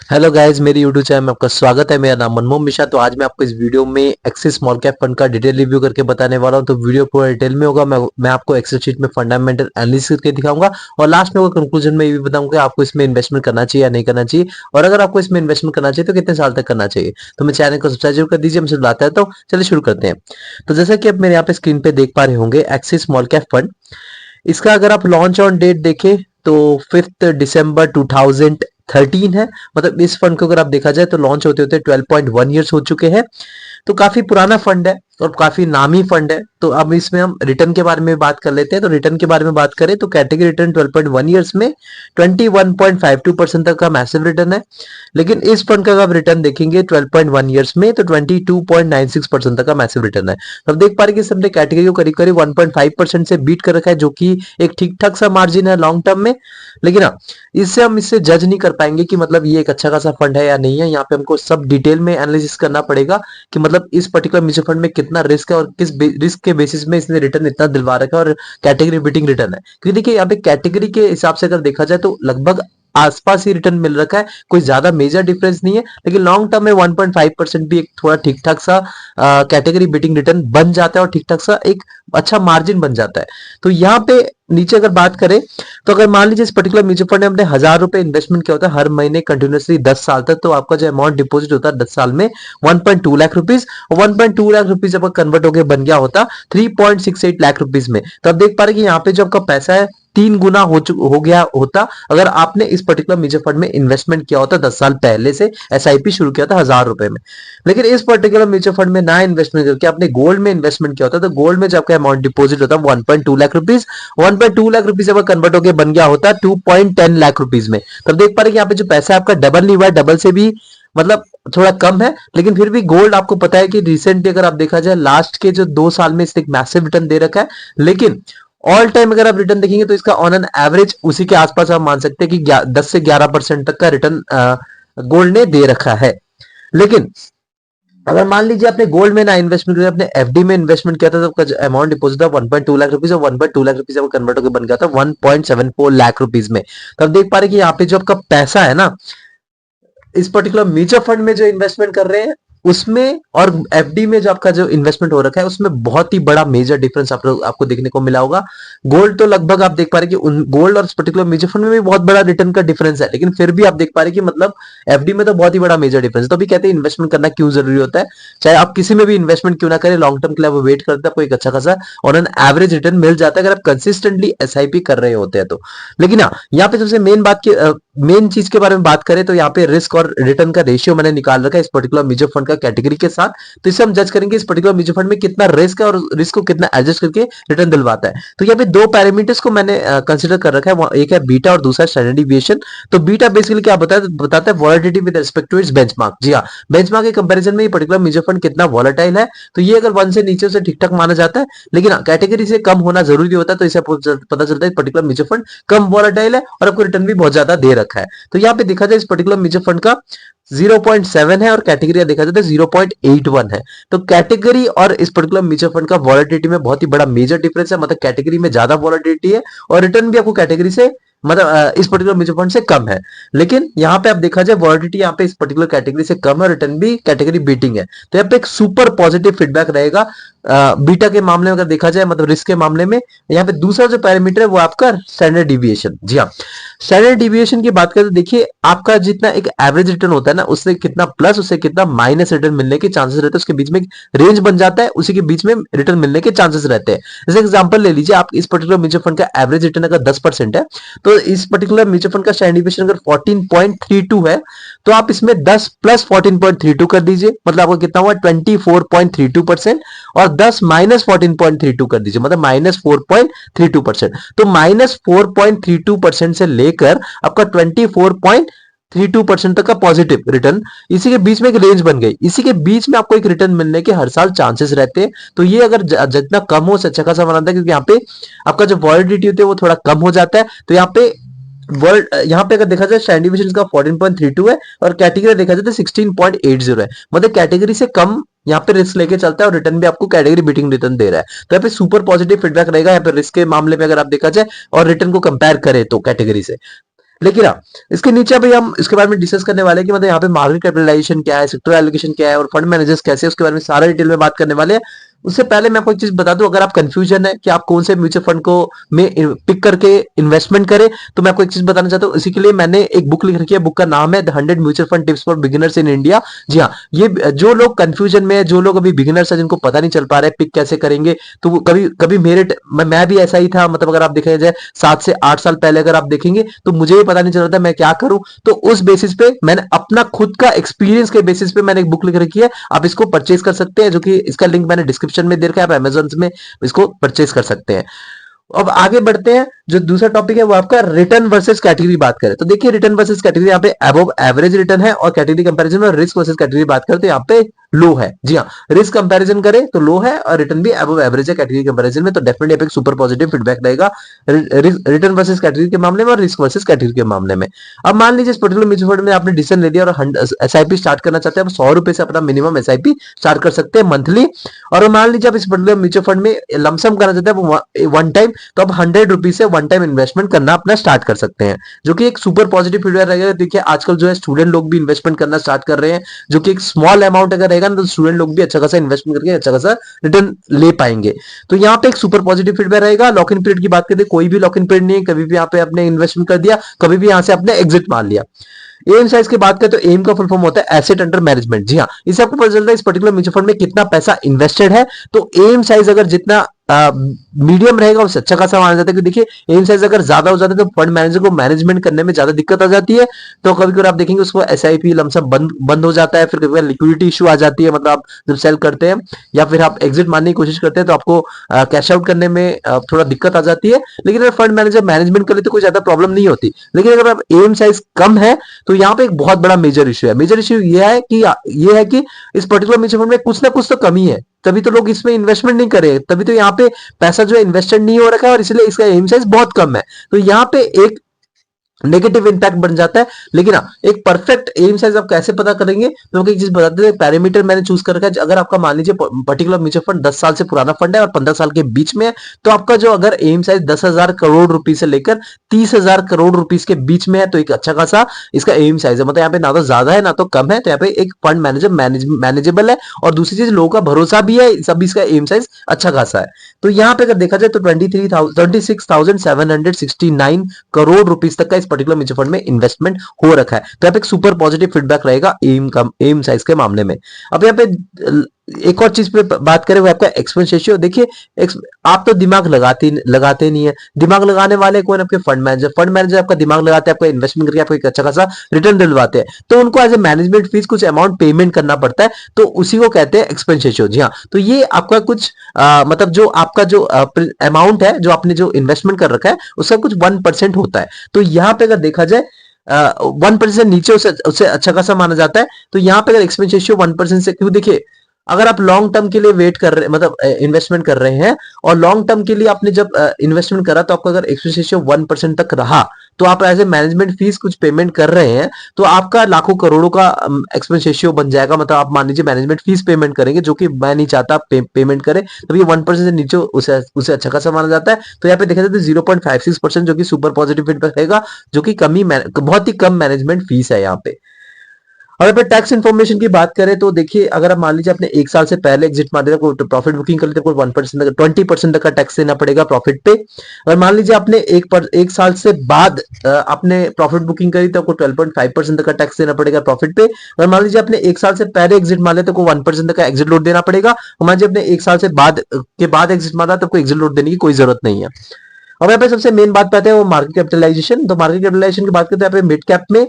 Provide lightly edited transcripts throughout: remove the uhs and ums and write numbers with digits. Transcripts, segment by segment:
Hello guys, मेरी YouTube channel में आपका स्वागत है। मेरा नाम मनमोहन मिश्रा। तो आज मैं आपको इस वीडियो में एक्सिस स्मॉल कैप फंड का डिटेल रिव्यू करके बताने वाला हूं। तो वीडियो पूरा डिटेल में होगा। मैं आपको एक्सेल शीट में फंडामेंटल एनालिसिस करके दिखाऊंगा और लास्ट में वो कंक्लूजन में ये भी बताऊंगा कि आपको इसमें इन्वेस्टमेंट करना चाहिए या नहीं करना चाहिए, और अगर आपको इसमें इन्वेस्टमेंट करना चाहिए तो कितने साल तक करना चाहिए। तो मेरे चैनल को सब्सक्राइब जरूर कर दीजिए। मुझसे बताता है तो चलिए शुरू करते हैं। तो जैसा कि आप मेरे यहाँ पे स्क्रीन पे देख पा रहे होंगे, एक्सिस स्मॉल कैप फंड, इसका अगर आप लॉन्च ऑन डेट देखें तो 5 दिसंबर 2013 है। मतलब इस फंड को अगर आप देखा जाए तो लॉन्च होते होते 12.1 ईयर्स हो चुके हैं। तो काफी पुराना फंड है और काफी नामी फंड है। तो अब इसमें हम रिटर्न के बारे में बात कर लेते हैं। तो रिटर्न के बारे में बात करें तो कैटेगरी रिटर्न 12.1 ईयर्स में 21.52% तक का मैसिव रिटर्न है। लेकिन इस फंड का आप रिटर्न देखेंगे 12.1 ईयर्स में तो 22.96% तक का मैसिव रिटर्न है। तो अब देख पा रहे कि हमने कैटेगरी को करीब करीब 1.5% से बीट कर रखा है, जो कि एक ठीक ठाक सा मार्जिन है लॉन्ग टर्म में। लेकिन हाँ, इससे हम इससे जज नहीं कर पाएंगे कि मतलब ये एक अच्छा खासा फंड है या नहीं है। यहाँ पे हमको सब डिटेल में एनालिसिस करना पड़ेगा कि मतलब इस पर्टिकुलर म्यूचुअल फंड में कितना रिस्क है और किस रिस्क के बेसिस में इसने रिटर्न इतना दिलवा रखा है, और कैटेगरी बीटिंग रिटर्न है। क्योंकि देखिए यहाँ पे कैटेगरी के हिसाब से अगर देखा जाए तो लगभग आसपास ही रिटर्न मिल रखा है, कोई ज्यादा मेजर डिफरेंस नहीं है। लेकिन लॉन्ग टर्म में 1.5% भी एक थोड़ा ठीक ठाक सा कैटेगरी बीटिंग रिटर्न बन जाता है और ठीक ठाक सा एक अच्छा मार्जिन बन जाता है। तो यहाँ पे नीचे अगर बात करें तो अगर मान लीजिए इस पर्टिकुलर म्यूचुअल फंड में हमने 1,000 रुपए इन्वेस्टमेंट किया होता है हर महीने कंटिन्यूसली 10 साल तक, तो आपका जो अमाउंट डिपॉजिट होता है 10 साल में 1.2 लाख रुपीज, और 1.2 लाख रुपीज जब कन्वर्ट होकर बन गया होता 3.68 लाख रुपीज में। तो आप देख पा रहे कि यहाँ पे जो आपका पैसा है 3 गुना हो गया होता अगर आपने इस पर्टिकुलर म्यूचुअल फंड में इन्वेस्टमेंट किया होता 10 साल पहले से, एसआईपी शुरू किया था 1,000 रुपए में। लेकिन इस पर्टिकुलर म्यूचुअल फंड में ना इन्वेस्टमेंट करके आपने गोल्ड में इन्वेस्टमेंट किया होता तो गोल्ड में जब आपका अमाउंट डिपॉजिट होता 1.2 लाख रुपीज, 1.2 लाख रुपीज जब कन्वर्ट होकर बन गया होता 2.10 लाख रुपीज में। तब देख पा रहे कि यहाँ पे जो पैसा है आपका डबल नहीं हुआ है, डबल से भी मतलब थोड़ा कम है। लेकिन फिर भी गोल्ड आपको पता है कि रिसेंटली अगर आप देखा जाए लास्ट के जो 2 साल में इसने एक मैसिव रिटर्न दे रखा है। लेकिन ऑल टाइम अगर आप रिटर्न देखेंगे तो इसका ऑन एन एवरेज उसी के आसपास आप मान सकते हैं कि 10 से 11% तक का रिटर्न गोल्ड ने दे रखा है। लेकिन अगर मान लीजिए आपने गोल्ड में ना इन्वेस्टमेंट किया, आपने एफडी में इन्वेस्टमेंट किया था, तो आपका अमाउंट डिपॉजिट था 1.2 लाख रुपीज, और 1.2 लाख रुपीज कन्वर्ट होकर बन गया था 1.74 लाख रुपीज में। तो आप देख पा रहे कि यहाँ पे जो आपका पैसा है ना, इस पर्टिकुलर म्यूचुअल फंड में जो इन्वेस्टमेंट कर रहे हैं उसमें और एफडी में जो आपका जो इन्वेस्टमेंट हो रखा है उसमें बहुत ही बड़ा मेजर डिफरेंस आपको देखने को मिला होगा। गोल्ड तो लगभग आप देख पा रहे कि गोल्ड और इस पर्टिकुलर म्यूचुअल फंड में भी बहुत बड़ा रिटर्न का डिफरेंस है, लेकिन फिर भी आप देख पा रहे कि मतलब एफडी में तो बहुत ही बड़ा मेजर डिफरेंस है। तो अभी कहते हैं इन्वेस्टमेंट करना क्यों जरूरी होता है, चाहे आप किसी में भी इन्वेस्टमेंट क्यों ना करें, लॉन्ग टर्म के लिए आप वेट करते हैं, आपको एक अच्छा खासा और एन एवरेज रिटर्न मिल जाता है अगर आप कंसिस्टेंटली एसआईपी कर रहे होते हैं तो। लेकिन हाँ, यहाँ पे सबसे मेन चीज के बारे में बात करें तो यहाँ पे रिस्क और रिटर्न का रेशियो मैंने निकाल रखा है इस पर्टिकुलर म्यूचुअल फंड का कैटेगरी के साथ। तो इससे हम जज करेंगे इस पर्टिकुलर म्यूचुअल फंड में कितना रिस्क है और रिस्क को कितना एडजस्ट करके रिटर्न दिलवाता है। तो यहाँ पे दो पैरामीटर्स को मैंने कंसिडर कर रखा है, एक है बीटा और दूसरा स्टैंडर्ड डिविएशन। तो बीटा बेसिकली क्या बताता है volatility with respect to its benchmark. जी हाँ, बेंचमार्क के कंपैरिजन में ये पर्टिकुलर म्यूचुअल फंड कितना वॉलेटाइल है। तो ये अगर 1 से नीचे से ठीक ठाक माना जाता है, लेकिन कैटेगरी से कम होना जरूरी होता है। तो इसे पता चलता है पर्टिकुलर म्यूचुअल फंड कम वॉलेटाइल है और आपको रिटर्न भी बहुत ज्यादा दे रखा है। तो यहाँ पे देखा जाए इस पर्टिकुलर म्यूचुअल फंड का 0.7 है और कैटेगरी देखा जाए तो 0.81 है। तो कैटेगरी और इस पर्टिकुलर म्यूचुअल फंड का वॉलेटिलिटी में बहुत ही बड़ा मेजर डिफरेंस है। मतलब कैटेगरी में ज्यादा वॉलेटिलिटी है और रिटर्न भी आपको कैटेगरी से मतलब इस पर्टिकुलर म्यूचुअल फंड से कम है। लेकिन यहाँ पे आप देखा जाए वॉलेटिलिटी यहाँ पे इस पर्टिकुलर कैटेगरी से कम है, रिटर्न भी कैटेगरी बीटिंग है। तो यहाँ पे एक सुपर पॉजिटिव फीडबैक रहेगा बीटा के मामले में अगर देखा जाए, मतलब रिस्क के मामले में। यहाँ पे दूसरा जो पैरामीटर है वो आपका स्टैंडर्ड डिविएशन। जी हाँ, स्टैंडर्ड डिविएशन की बात करें तो देखिए आपका जितना एक एवरेज रिटर्न होता है ना, उससे कितना प्लस उससे कितना माइनस रिटर्न मिलने के चांसेस रहते हैं, उसके बीच में एक रेंज बन जाता है, उसी के बीच में रिटर्न मिलने के चांसेस रहते हैं। जैसे एग्जांपल ले लीजिए, आप इस पर्टिकुलर म्यूचुअल फंड का एवरेज रिटर्न अगर 10% है, तो इस पर्टिकुलर म्यूचुअल फंड का स्टैंडर्ड डिविएशन अगर 14.32 है, तो आप इसमें 10 प्लस 14.32 कर दीजिए, मतलब आपको कितना हुआ 24.32%, और 10 माइनस 14.32 कर दीजिए, मतलब -4.32%। तो -4.32% से लेकर आपका 24.32% तक का पॉजिटिव रिटर्न, इसी के बीच में एक रेंज बन गई, इसी के बीच में आपको एक रिटर्न मिलने के हर साल चांसेस रहते हैं। तो ये अगर जितना कम हो उससे अच्छा खासा बनाता है, क्योंकि यहाँ पे आपका जो वॉलिडिटी होती है वो थोड़ा कम हो जाता है। तो यहाँ पे वर्ल्ड यहाँ पे अगर देखा जाए स्टैंडर्ड डिविएशन का 14.32 है और कैटेगरी देखा जाए तो 16.80 है, मतलब कैटेगरी से कम यहाँ पे रिस्क लेके चलता है और रिटर्न भी आपको कैटेगरी बीटिंग रिटर्न दे रहा है। तो यहाँ पे सुपर पॉजिटिव फीडबैक रहेगा यहाँ पे रिस्क के मामले में अगर आप देखा जाए और रिटर्न को कंपेयर करें तो कैटेगरी से। लेकिन हाँ, इसके नीचे अभी हम इसके बारे में डिस्कस करने वाले हैं कि मतलब यहाँ पे मार्केट कैपिटलाइजेशन क्या है, सेक्टर एलोकेशन क्या है और फंड मैनेजर्स कैसे है, उसके बारे में सारा डिटेल में बात करने वाले हैं। उससे पहले मैं आपको एक चीज बता दूं, अगर आप कंफ्यूजन है कि आप कौन से म्यूचुअल फंड को में पिक करके इन्वेस्टमेंट करें, तो मैं आपको एक चीज बताना चाहता हूँ। इसी के लिए मैंने एक बुक लिख रखी है, बुक का नाम है the 100 mutual fund tips for beginners in India. जी हाँ, ये जो लोग कंफ्यूजन में है, जो लोग अभी बिगिनर्स है, जिनको पता नहीं चल पा रहा है पिक कैसे करेंगे, तो वो कभी कभी मैं भी ऐसा ही था। मतलब अगर आप देखा जाए 7 से 8 साल पहले अगर आप देखेंगे तो मुझे भी पता नहीं चल रहा था मैं क्या करूं। तो उस बेसिस पे मैंने अपना खुद का एक्सपीरियंस के बेसिस पे मैंने एक बुक लिख रखी है, आप इसको परचेज कर सकते हैं, जो कि इसका लिंक मैंने डिस्क्रिप्शन में दे रखा है, आप अमेजोन में इसको परचेज कर सकते हैं। अब आगे बढ़ते हैं, जो दूसरा टॉपिक है वो आपका रिटर्न वर्सेस कैटेगरी बात करें तो देखिए, रिटर्न वर्सेस कैटेगरी यहाँ पे अबव एवरेज रिटर्न है, और कैटेगरी कंपैरिजन में रिस्क वर्सेस कैटेगरी बात करें तो यहाँ पे लो है। जी हाँ, रिस्क कंपैरिजन करें तो लो है और रिटर्न भी अबव एवरेज है कैटेगरी कंपैरिजन में, तो डेफिनेटली यहाँ पे सुपर पॉजिटिव फीडबैक रहेगा रिटर्न वर्सेस कैटेगरी के मामले में और रिस्क वर्सेस कैटेगरी के मामले में। अब मान लीजिए इस पर्टिकुलर म्यूचुअल फंड में आपने डिसीजन ले लिया और एसआईपी स्टार्ट करना चाहते हैं, आप 100 रुपए से अपना मिनिमम एसआईपी स्टार्ट कर सकते हैं मंथली। और मान लीजिए आप इस पर्टिकुलर म्यूचुअल फंड में लमसम करना चाहते हैं वन टाइम, तो आप 100 रुपीज से वन टाइम इन्वेस्टमेंट करना अपना स्टार्ट कर सकते हैं, जो कि एक सुपर पॉजिटिव फीडबैक रहेगा। देखिए आजकल जो है स्टूडेंट लोग भी इन्वेस्टमेंट करना स्टार्ट कर रहे हैं, जो कि एक स्मॉल अमाउंट अगर रहेगा ना, तो स्टूडेंट लोग भी अच्छा खासा इन्वेस्टमेंट करके अच्छा खासा रिटर्न ले पाएंगे। तो यहाँ पे एक सुपर पॉजिटिव फीडबैक रहेगा। लॉक इन पीरियड की बात करते हैं, कोई भी लॉक इन पीरियड नहीं है, कभी भी यहाँ पे आपने इन्वेस्टमेंट कर दिया, कभी भी यहाँ से आपने एग्जिट मार लिया। एम साइज की बात करें तो एम का फुल फॉर्म होता है एसेट अंडर मैनेजमेंट। जी हाँ, इससे आपको पता चलता है इस पर्टिकुलर म्यूचुअल फंड में कितना पैसा इन्वेस्टेड है। तो एम साइज अगर जितना मीडियम रहेगा उससे अच्छा खासा माना जाता है, क्योंकि देखिए एम साइज अगर ज्यादा हो जाता है तो फंड मैनेजर को मैनेजमेंट करने में ज्यादा दिक्कत आ जाती है। तो कभी कभी आप देखेंगे उसको एसआईपी लमसम बंद हो जाता है, फिर कभी लिक्विडिटी इशू आ जाती है, मतलब आप जब सेल करते हैं या फिर आप एग्जिट मारने की कोशिश करते हैं तो आपको कैश आउट करने में थोड़ा दिक्कत आ जाती है। लेकिन अगर फंड मैनेजर मैनेजमेंट कर ले तो कोई ज्यादा प्रॉब्लम नहीं होती। लेकिन अगर आप एम साइज कम है तो यहाँ पे एक बहुत बड़ा मेजर इशू है। मेजर इशू ये है कि इस पर्टिकुलर म्यूचुअल फंड में कुछ ना कुछ तो कमी है, तभी तो लोग इसमें इन्वेस्टमेंट नहीं करे, तभी तो यहाँ पे पैसा जो है इन्वेस्टेड नहीं हो रखा है और इसलिए इसका एम साइज बहुत कम है। तो यहाँ पे एक नेगेटिव इंपैक्ट बन जाता है। लेकिन हाँ, एक परफेक्ट एम साइज आप कैसे पता करेंगे, तो एक चीज बताते हैं, पैरामीटर मैंने चूज कर रखा है। अगर आपका मान लीजिए पर्टिकुलर म्यूचुअल फंड 10 साल से पुराना फंड है और 15 साल के बीच में है, तो आपका जो अगर एम साइज 10,000 करोड़ रुपीज से लेकर 30,000 करोड़ रुपीज के बीच में है, तो एक अच्छा खासा इसका एम साइज है। मतलब यहाँ पे ना तो ज्यादा है ना तो कम है, तो यहाँ पे एक फंड मैनेजर मैनेजेबल है। और दूसरी चीज, लोगों का भरोसा भी है, सब इसका एम साइज अच्छा खासा है। तो यहाँ पे अगर देखा जाए तो 26,769 करोड़ रुपीज तक का इस पर्टिकुलर म्यूचुअल फंड में इन्वेस्टमेंट हो रखा है। तो यहाँ पे एक सुपर पॉजिटिव फीडबैक रहेगा एम साइज के मामले में। अब यहाँ पे एक और चीज पे बात करें वो आपका एक्सपेंस रेशियो। देखिए आप तो दिमाग लगाते नहीं है, दिमाग लगाने वाले कौन? आपके फंड मैनेजर आपका दिमाग लगाते हैं, आपका इन्वेस्टमेंट करके आपको एक अच्छा खासा रिटर्न दिलवाते हैं, तो उनको एज ए मैनेजमेंट फीस कुछ अमाउंट पेमेंट करना पड़ता है, तो उसी को कहते हैं एक्सपेंस रेशियो। जी हाँ, तो ये आपका कुछ मतलब जो आपका जो अमाउंट है, जो आपने जो इन्वेस्टमेंट कर रखा है, उसका कुछ 1% होता है। तो यहाँ पे अगर देखा जाए 1% नीचे उससे अच्छा खासा माना जाता है। तो यहाँ पे अगर एक्सपेंस रेशियो 1% से, क्यों देखिए अगर आप लॉन्ग टर्म के लिए वेट कर रहे, मतलब इन्वेस्टमेंट कर रहे हैं और लॉन्ग टर्म के लिए आपने जब इन्वेस्टमेंट करा, तो आपका अगर एक्सपेंस रेशियो 1% तक रहा, तो आप एज ए मैनेजमेंट फीस कुछ पेमेंट कर रहे हैं, तो आपका लाखों करोड़ों का एक्सपेंस रेशियो बन जाएगा। मतलब आप मान लीजिए मैनेजमेंट फीस पेमेंट करेंगे, जो कि मैं नहीं चाहता पेमेंट करें, तब ये 1% से नीचे उसे अच्छा खासा माना जाता है। तो यहाँ पे देखा जाए तो 0.56%, जो कि सुपर पॉजिटिव फीडबैक रहेगा, जो कि बहुत ही कम मैनेजमेंट फीस है यहाँ पे। अगर पे टैक्स इन्फॉर्मेशन की बात करें तो देखिए, अगर आप मान लीजिए आपने 1 साल से पहले एग्जिट मार दिया, कोई प्रॉफिट बुकिंग कर लेते, कोई 1% तक 20% तक का टैक्स देना पड़ेगा प्रॉफिट पे। अगर मान लीजिए आपने एक साल से बाद आपने प्रॉफिट बुकिंग करी तो आपको 12.5% तक का टैक्स देना पड़ेगा प्रॉफिट पे। अगर मान लीजिए आपने 1 साल से पहले एग्जिट मार लिया तो कोई 1% तक का एग्जिट लोड देना पड़ेगा। और मान लीजिए आपने 1 साल से बाद एग्जिट मारा तो कोई एग्जिट लोड देने की कोई जरूरत नहीं है। अब यहाँ पे सबसे मेन बात पाते हैं वो मार्केट कैपिटलाइजेशन। तो मार्केट कैपिटलाइजेशन की बात करते हैं यहाँ पे मिड कैप में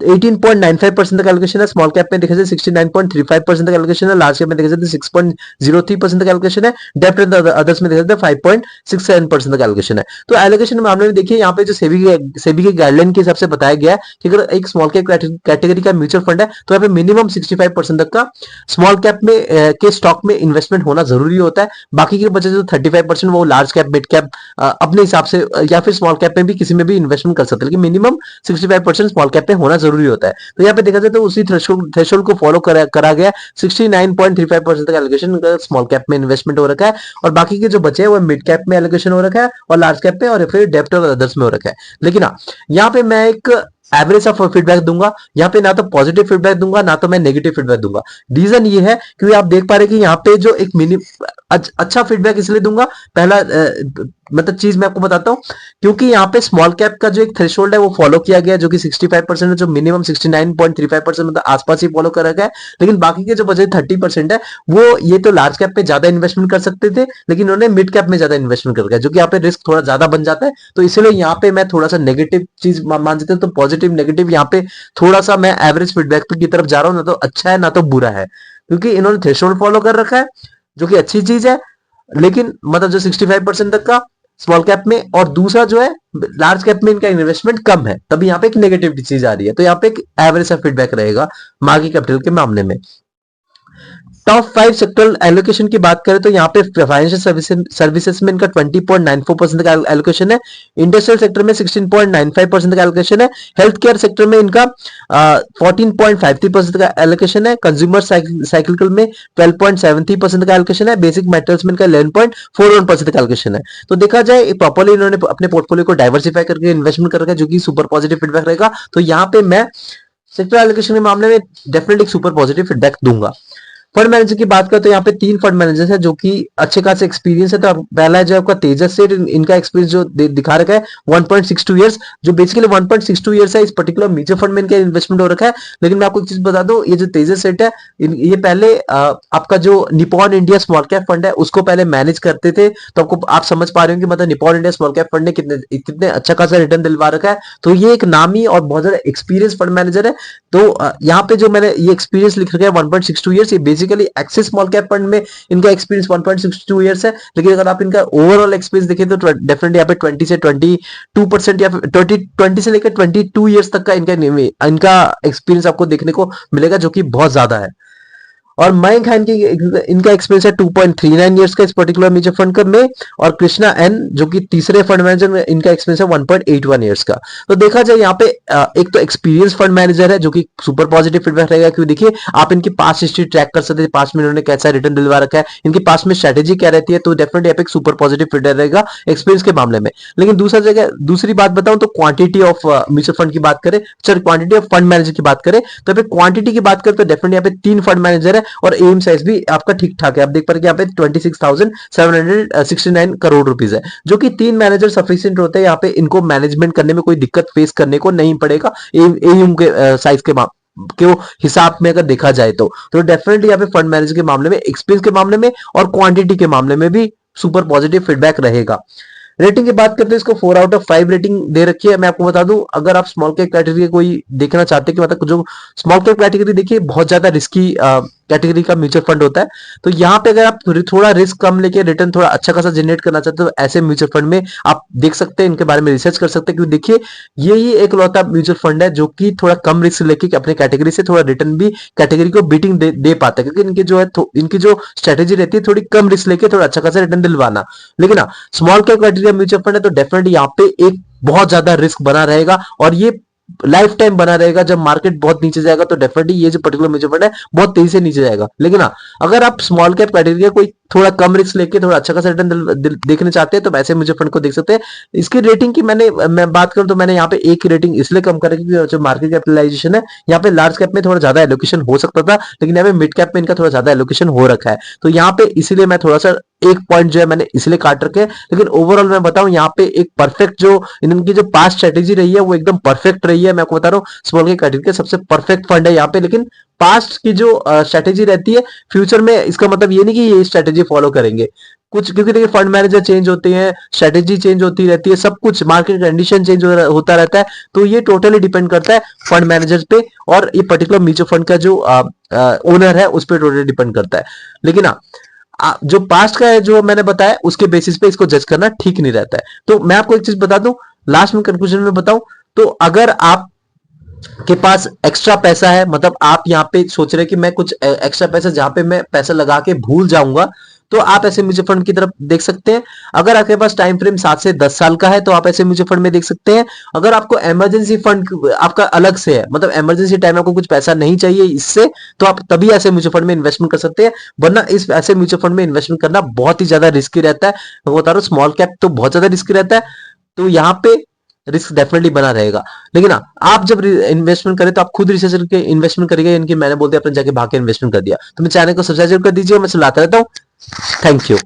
18.95% तक एलोकेशन है, स्मॉल कैप में देखा जाए 69.35% तक एलोकेशन है, लार्ज कैप में देखा जाए 6.03% तक एलोकेशन है, डेब्ट एंड अदर्स में देखा जाए 5.67% तक एलोकेशन है। तो एलोकेशन के मामले में देखिए यहाँ पे जो सेबी के गाइडलाइन के हिसाब से बताया गया है कि अगर एक स्मॉल कैप कैटेगरी का म्यूचुअल फंड है तो यहाँ पे मिनिमम 65% तक का स्मॉल कैप में के स्टॉक में इन्वेस्टमेंट होना जरूरी होता है। बाकी के बचे जो 35% वो लार्ज कैप, मिड कैप अपने हिसाब से या फिर स्मॉल कैप में भी किसी में भी इन्वेस्टमेंट कर सकते हैं, लेकिन मिनिमम 65% स्मॉल कैप में होना जरूरी होता है। तो यहाँ पे देखा जाए तो उसी थ्रेशोल्ड को फॉलो करा गया। 69.35% का एलोकेशन स्मॉल कैप में इन्वेस्टमेंट हो रखा है, और बाकी के जो बचे हैं वो मिड कैप में एलोकेशन हो रखा है, और लार्ज कैप में, और फिर डेप्ट और अदर्स में हो रखा है। लेकिन हाँ, यहाँ पे मैं एक एवरेज ऑफ फीडबैक दूंगा। यहाँ पे ना तो पॉजिटिव फीडबैक दूंगा, ना तो मैं नेगेटिव फीडबैक दूंगा। रीजन ये है क्योंकि आप देख पा रहे हैं कि यहाँ पे जो एक अच्छा फीडबैक इसलिए दूंगा। पहला मतलब चीज मैं आपको बताता हूँ, क्योंकि यहाँ पे स्मॉल कैप का जो एक थ्रेशोल्ड है वो फॉलो किया गया, जो कि 65% है, जो मिनिमम 69.35% मतलब आसपास ही फॉलो करा गया है। लेकिन बाकी के जो बचे 30% है, वो ये तो लार्ज कैप पे ज्यादा इन्वेस्टमेंट कर सकते थे, लेकिन उन्होंने मिड कैप में ज्यादा इन्वेस्टमेंट कर गया, जो कि यहाँ पे रिस्क थोड़ा ज्यादा बन जाता है। तो इसलिए यहाँ पे मैं थोड़ा सा नेगेटिव चीज मान लेते हैं। तो पॉजिटिव नेगेटिव यहाँ पे थोड़ा सा मैं एवरेज फीडबैक की तरफ जा रहा हूँ, ना तो अच्छा है ना तो बुरा है, क्योंकि इन्होंने थ्रेशोल्ड फॉलो कर रखा है, जो कि अच्छी चीज है। लेकिन मतलब जो 65% तक का स्मॉल कैप में, और दूसरा जो है लार्ज कैप में इनका इन्वेस्टमेंट कम है, तभी यहाँ पे एक नेगेटिव चीज आ रही है। तो यहाँ पे एक एवरेज सा फीडबैक रहेगा मार्केट कैपिटल के मामले में। टॉप 5 सेक्टरल एलोकेशन की बात करें तो यहाँ पे फाइनेंशियल सर्विसेज में इनका 20.94% का एलोकेशन है। इंडस्ट्रियल सेक्टर में 16.95% का एलोकेशन है। हेल्थ केयर सेक्टर में इनका 14.53% का एलोकेशन है। कंज्यूमर साइकिल में 12.73% का एलोकेशन है। बेसिक मेटल्स में इनका 11.41% का एलोकेशन है। तो देखा जाए प्रॉपर्ली इन्होंने अपने पोर्टफोलियो को डाइवर्सिफाई करके इन्वेस्टमेंट कर रखा है, जो कि सुपर पॉजिटिव फीडबैक रहेगा। तो यहाँ पे मैं सेक्टर एलोकेशन के मामले में डेफिनेटली सुपर पॉजिटिव फीडबैक दूंगा। फंड मैनेजर की बात करें तो यहाँ पे 3 फंड मैनेजर्स हैं, जो कि अच्छे खासे एक्सपीरियंस है। तो पहला है जो आपका तेजस सेठ, इनका एक्सपीरियंस जो दिखा रखा है 1.62 इयर्स, जो बेसिकली 1.62 इयर्स है। इस पर्टिकुलर म्यूचुअल फंड में इनका इन्वेस्टमेंट हो रखा है। लेकिन मैं आपको एक चीज बता दूं, ये जो तेजस सेठ है, ये पहले आपका जो Nippon India small cap fund है उसको पहले मैनेज करते थे। तो आपको आप समझ पा रहे हो कि मतलब Nippon India small cap fund ने कितने अच्छा खासा रिटर्न दिलवा रखा है। तो ये एक नामी और बहुत ज्यादा एक्सपीरियंस फंड मैनेजर है। तो यहाँ पे जो मैंने ये एक्सपीरियंस लिख रखा है 1.62 इयर्स, ये basically axis small cap fund में इनका एक्सपीरियंस 1.62 इयर्स है। लेकिन अगर आप इनका ओवरऑल एक्सपीरियंस देखें तो डेफिनेटली यहाँ पे 20 से 22% या 20 से लेकर 22 इयर्स तक का इनका एक्सपीरियंस आपको देखने को मिलेगा, जो कि बहुत ज्यादा है। और मयंक खान की इनका एक्सपीरियंस है 2.39 इयर्स का इस पर्टिकुलर म्यूचुअल फंड का में। और कृष्णा एन जो कि तीसरे फंड मैनेजर में, इनका एक्सपीरियंस है 1.81 इयर्स का। तो देखा जाए यहाँ पे एक तो एक्सपीरियंस फंड मैनेजर है, जो कि सुपर पॉजिटिव फीडबैक रहेगा, क्योंकि देखिए आप इनकी पास्ट हिस्ट्री ट्रैक कर सकते हैं, पास्ट में इन्होंने कैसा रिटर्न दिलवा रखा है, इनकी पास्ट में स्ट्रेटेजी क्या रहती है। तो डेफिनेटली यहाँ पे एक सुपर पॉजिटिव फीडबैक रहेगा एक्सपीरियंस के मामले में। लेकिन दूसरी बात बताऊं तो क्वांटिटी ऑफ म्यूचुअल फंड की बात करें, sir quantity of fund manager की बात करें, तो यहाँ पे क्वांटिटी की बात करें तो डेफिनेटली यहाँ पे 3 फंड मैनेजर है, और एम साइज भी आपका ठीक ठाक है। आप देख पा रहे हैं यहाँ पे 26,769 करोड़ रुपीस है, जो कि 3 मैनेजर सफिशिएंट होते हैं। यहाँ पे इनको मैनेजमेंट करने में कोई दिक्कत फेस करने को नहीं पड़ेगा एम के साइज के हिसाब में अगर देखा जाए तो डेफिनेटली यहाँ पे फंड मैनेजर के मामले में, एक्सपीरियंस के मामले में और क्वांटिटी के मामले में भी सुपर पॉजिटिव फीडबैक रहेगा। रेटिंग की बात करते हैं, इसको 4 आउट ऑफ 5 रेटिंग दे रखी है। मैं आपको बता दूं, अगर आप स्मॉल कैप कैटेगरी कोई देखना चाहते हैं कि मतलब जो स्मॉल कैप कैटेगरी देखिए बहुत ज्यादा रिस्की कैटेगरी का म्यूचुअल फंड होता है। तो यहाँ पे अगर आप थोड़ा रिस्क कम लेके रिटर्न थोड़ा अच्छा खासा जनरेट करना चाहते हो, तो ऐसे म्यूचुअल फंड में आप देख सकते हैं, इनके बारे में रिसर्च कर सकते हैं। क्योंकि देखिए ये ही एक लौता म्यूचुअल फंड है जो कि थोड़ा कम रिस्क लेके अपने कैटेगरी से थोड़ा रिटर्न भी कैटेगरी को बीटिंग दे पाता है, क्योंकि इनकी जो है इनकी जो स्ट्रेटेजी रहती है थोड़ी कम रिस्क लेके थोड़ा अच्छा खासा रिटर्न दिलवाना। लेकिन हाँ, small cap category mutual fund है तो डेफिनेटली यहाँ पे एक बहुत ज्यादा रिस्क बना रहेगा, और ये लाइफ टाइम बना रहेगा। जब मार्केट बहुत नीचे जाएगा तो डेफिनेटली ये जो पर्टिकुलर म्यूचुअल फंड है बहुत तेजी से नीचे जाएगा। लेकिन हाँ, अगर आप स्मॉल कैप कैटेगरी कोई थोड़ा कम रिस्क लेके थोड़ा अच्छा खासा रिटर्न देखने चाहते हैं तो वैसे म्यूचुअल फंड को देख सकते हैं। इसकी रेटिंग की मैं बात करूं तो मैंने यहाँ पे एक की रेटिंग इसलिए कम करी क्योंकि जो मार्केट कैपिटलाइजेशन है यहाँ पे लार्ज कैप में थोड़ा ज्यादा एलोकेशन हो सकता था, लेकिन यहाँ पे मिड कैप में इनका थोड़ा ज्यादा एलोकेशन हो रखा है। तो यहाँ पे इसीलिए मैं थोड़ा सा एक पॉइंट जो है मैंने इसलिए काट रखे। लेकिन ओवरऑल मैं बताऊं यहाँ पे एक परफेक्ट जो इनकी जो पास्ट स्ट्रेटेजी रही है वो एकदम परफेक्ट रही है। मैं आपको बता रहा हूँ स्मॉल कैप कैटेगरी के सबसे परफेक्ट फंड है यहाँ पे। लेकिन पास्ट की जो स्ट्रेटेजी रहती है फ्यूचर में, इसका मतलब ये नहीं कि ये स्ट्रेटेजी फॉलो करेंगे कुछ, क्योंकि देखिए फंड मैनेजर चेंज होते हैं, स्ट्रेटेजी चेंज होती रहती है, सब कुछ मार्केट कंडीशन चेंज होता रहता है। तो ये टोटली डिपेंड करता है फंड मैनेजर पे, और ये पर्टिकुलर म्यूचुअल फंड का जो ओनर है उस पर टोटली डिपेंड करता है। लेकिन जो पास्ट का है जो मैंने बताया उसके बेसिस पे इसको जज करना ठीक नहीं रहता है। तो मैं आपको एक चीज बता दूं, लास्ट में कंक्लूजन में बताऊं तो, अगर आप के पास एक्स्ट्रा पैसा है, मतलब आप यहाँ पे सोच रहे हैं कि मैं कुछ एक्स्ट्रा पैसा जहां पे मैं पैसा लगा के भूल जाऊंगा, तो आप ऐसे म्यूचुअल फंड की तरफ देख सकते हैं। अगर आपके पास टाइम फ्रेम 7 से 10 साल का है तो आप ऐसे म्यूचुअल फंड में देख सकते हैं। अगर आपको इमरजेंसी फंड आपका अलग से है, मतलब इमरजेंसी टाइम आपको कुछ पैसा नहीं चाहिए इससे, तो आप तभी ऐसे म्यूचुअल फंड में इन्वेस्टमेंट कर सकते हैं। वरना इस ऐसे म्यूचुअल फंड में इन्वेस्टमेंट करना बहुत ही ज्यादा रिस्की रहता है। मैं बता रहा हूँ स्मॉल कैप तो बहुत ज्यादा रिस्की रहता है, तो यहाँ पे रिस्क डेफिनेटली बना रहेगा। लेकिन हाँ, आप जब इन्वेस्टमेंट करें तो आप खुद रिसर्च करके इन्वेस्टमेंट करिएगा, यानी कि मैंने बोलते अपने जाके भाग के इन्वेस्टमेंट कर दिया। तो मेरे चैनल को सब्सक्राइब कर दीजिए, मैं सुनाता रहता हूँ। Thank you.